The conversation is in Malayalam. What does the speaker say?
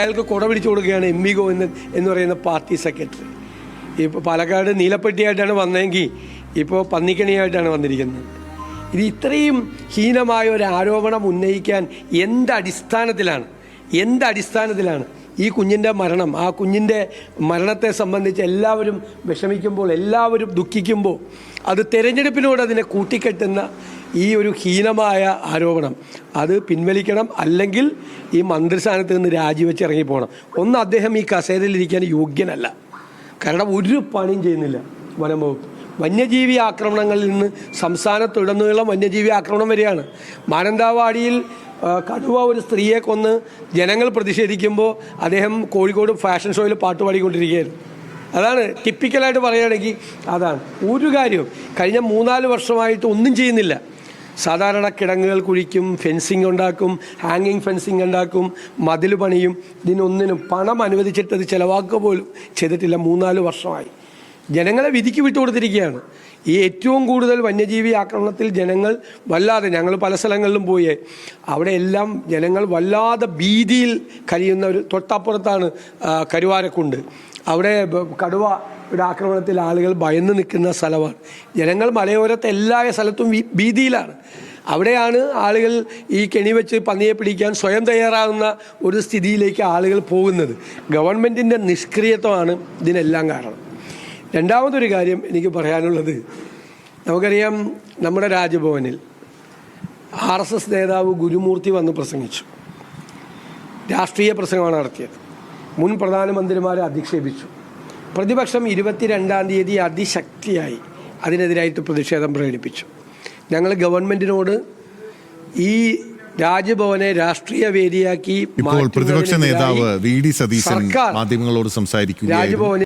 അയാൾക്ക് കുട പിടിച്ചു കൊടുക്കുകയാണ് എം.വി. ഗോവിന്ദൻ എന്ന് പറയുന്ന പാർട്ടി സെക്രട്ടറി. ഇപ്പോൾ പാലക്കാട് നീലപ്പെട്ടിയായിട്ടാണ് വന്നതെങ്കിൽ ഇപ്പോൾ പന്നിക്കണിയായിട്ടാണ് വന്നിരിക്കുന്നത്. ഇത് ഇത്രയും ഹീനമായ ഒരു ആരോപണം ഉന്നയിക്കാൻ എന്തടിസ്ഥാനത്തിലാണ് ഈ കുഞ്ഞിൻ്റെ മരണം, ആ കുഞ്ഞിൻ്റെ മരണത്തെ സംബന്ധിച്ച് എല്ലാവരും വിഷമിക്കുമ്പോൾ, എല്ലാവരും ദുഃഖിക്കുമ്പോൾ അത് തെരഞ്ഞെടുപ്പിനോട് അതിനെ കൂട്ടിക്കെട്ടുന്ന ഈ ഒരു ഹീനമായ ആരോപണം അത് പിൻവലിക്കണം. അല്ലെങ്കിൽ ഈ മന്ത്രിസ്ഥാനത്ത് നിന്ന് രാജിവെച്ച് ഇറങ്ങിപ്പോകണം. ഒന്ന്, അദ്ദേഹം ഈ കസേരയിലിരിക്കാൻ യോഗ്യനല്ല. കാരണം ഒരു പണിയും ചെയ്യുന്നില്ല വനം വകുപ്പ്. വന്യജീവി ആക്രമണങ്ങളിൽ നിന്ന് സംസ്ഥാനത്തുടനീളം വന്യജീവി ആക്രമണം വരികയാണ്. മാനന്തവാടിയിൽ കടുവ ഒരു സ്ത്രീയെ കൊന്ന് ജനങ്ങൾ പ്രതിഷേധിക്കുമ്പോൾ അദ്ദേഹം കോഴിക്കോട് ഫാഷൻ ഷോയിൽ പാട്ട് പാടിക്കൊണ്ടിരിക്കുകയായിരുന്നു. അതാണ് ടിപ്പിക്കലായിട്ട് പറയുകയാണെങ്കിൽ അതാണ് ഒരു കാര്യവും കഴിഞ്ഞ 3-4 വർഷമായിട്ട് ഒന്നും ചെയ്യുന്നില്ല. സാധാരണ കിടങ്ങുകൾ കുഴിക്കും, ഫെൻസിങ് ഉണ്ടാക്കും, ഹാങ്ങിങ് ഫെൻസിങ് ഉണ്ടാക്കും, മതിൽ പണിയും. ഇതിനൊന്നിനും പണം അനുവദിച്ചിട്ട് അത് ചിലവാക്കുക പോലും ചെയ്തിട്ടില്ല. 3-4 വർഷമായി ജനങ്ങളെ വിധിക്ക് വിട്ടുകൊടുത്തിരിക്കുകയാണ്. ഈ ഏറ്റവും കൂടുതൽ വന്യജീവി ആക്രമണത്തിൽ ജനങ്ങൾ വല്ലാതെ, ഞങ്ങൾ പല സ്ഥലങ്ങളിലും പോയി, അവിടെ എല്ലാം ജനങ്ങൾ വല്ലാതെ ഭീതിയിൽ കഴിയുന്ന ഒരു തൊട്ടപ്പുറത്താണ് കരുവാരക്കുണ്ട്. അവിടെ കടുവയുടെ ആക്രമണത്തിൽ ആളുകൾ ഭയന്ന് നിൽക്കുന്ന സ്ഥലമാണ്. ജനങ്ങൾ മലയോരത്തെ എല്ലാ സ്ഥലത്തും ഭീതിയിലാണ്. അവിടെയാണ് ആളുകൾ ഈ കെണി വെച്ച് പന്നിയെ പിടിക്കാൻ സ്വയം തയ്യാറാകുന്ന ഒരു സ്ഥിതിയിലേക്ക് ആളുകൾ പോകുന്നത്. ഗവൺമെൻറ്റിൻ്റെ നിഷ്ക്രിയത്വമാണ് ഇതിനെല്ലാം കാരണം. രണ്ടാമതൊരു കാര്യം എനിക്ക് പറയാനുള്ളത്, നമുക്കറിയാം നമ്മുടെ രാജ്ഭവനിൽ RSS നേതാവ് ഗുരുമൂർത്തി വന്ന് പ്രസംഗിച്ചു. രാഷ്ട്രീയ പ്രസംഗമാണ് നടത്തിയത്. മുൻ പ്രധാനമന്ത്രിമാരെ അധിക്ഷേപിച്ചു. പ്രതിപക്ഷം 22-ാം തീയതി അതിശക്തിയായി അതിനെതിരായിട്ട് പ്രതിഷേധം പ്രകടിപ്പിച്ചു. ഞങ്ങൾ ഗവൺമെൻറ്റിനോട് ഈ രാജ്ഭവനെ രാഷ്ട്രീയ വേദിയാക്കി പ്രതിപക്ഷ നേതാവ് വി.ഡി. സതീശൻ മാധ്യമങ്ങളോട് സംസാരിക്കുകയായിരുന്നു.